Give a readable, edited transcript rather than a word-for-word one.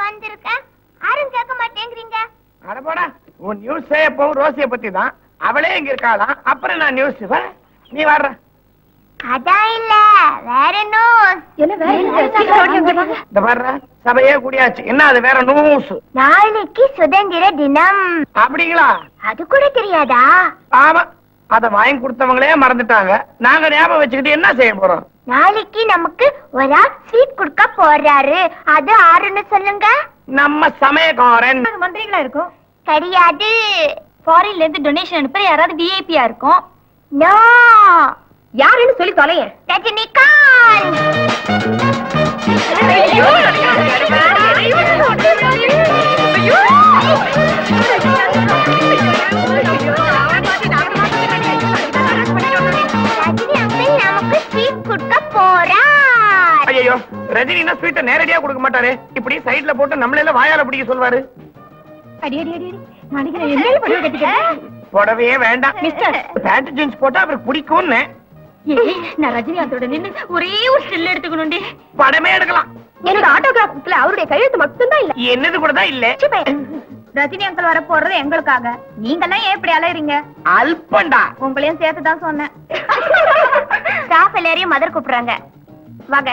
வந்திருக்கேன், யாரும் கேட்க மாட்டேங்கிறீங்க. அட போடா, உன் நியூஸே எப்பவும் ரோசிய பத்தி தான். அவளே இங்க இருக்காளாம், அப்புறம் நான் நியூஸ். நீ வர்ற. அதான் இல்ல, வேற இந்த வர்ற சபையே கூடியாச்சு. என்ன அது வேற நியூஸ்? நாளைக்கு சுதந்திர தினம். அப்படிங்களா? அது கூட தெரியாதா? ஆமா, அத வாங்கி கொடுத்தவங்களே மறந்துட்டாங்க. நாங்க ஞாபகம் வச்சுக்கிட்டு என்ன செய்ய போறோம்? நாளைக்கு நமக்கு ஒரு ஸ்வீட் குடுக்க போறாரு. அது ஆறுன்னு சொல்லுங்க. நம்ம சமயக்காரன். மந்திரிகளா இருக்கும்? கிடையாது. ஃபாரின்ல இருந்து டொனேஷன் அனுப்புற யாராவது விஐபியா இருக்கும்? நோ. யாருன்னு சொல்லி தொலைய. ரஜினிகாந்த். ஐயோ, ரஜினினா ஸ்வீட்டை நேரடியா கொடுக்க மாட்டாரு. இப்படி சைடுல போட்டு நம்மள வாயால பிடிக்க சொல்வாரு. புடவையே வேண்டாம், பேண்ட் ஜீன்ஸ் போட்டா அவருக்கு பிடிக்கும்னு. நான் ரஜினிகாந்தோட நின்னு ஒரே ஒரு ஸ்டில் எடுத்துக்கணும்டி. படமே எடுக்கலாம். என்னோட ஆட்டோகிராஃப்ல அவருடைய கையெழுத்து மட்டும்தான் இல்ல. என்னது கூட தான் இல்ல. ரஜினி அங்கிள் வர போறது எங்களுக்காக. நீங்கெல்லாம் ஏன் இப்படி அலையறீங்க? அல்பண்டா. உங்களையும் சேர்த்துதான் சொன்னேன். ஸ்டாஃப் எல்லாரையும் மதர் கூப்பிடுறாங்க. வாங்க.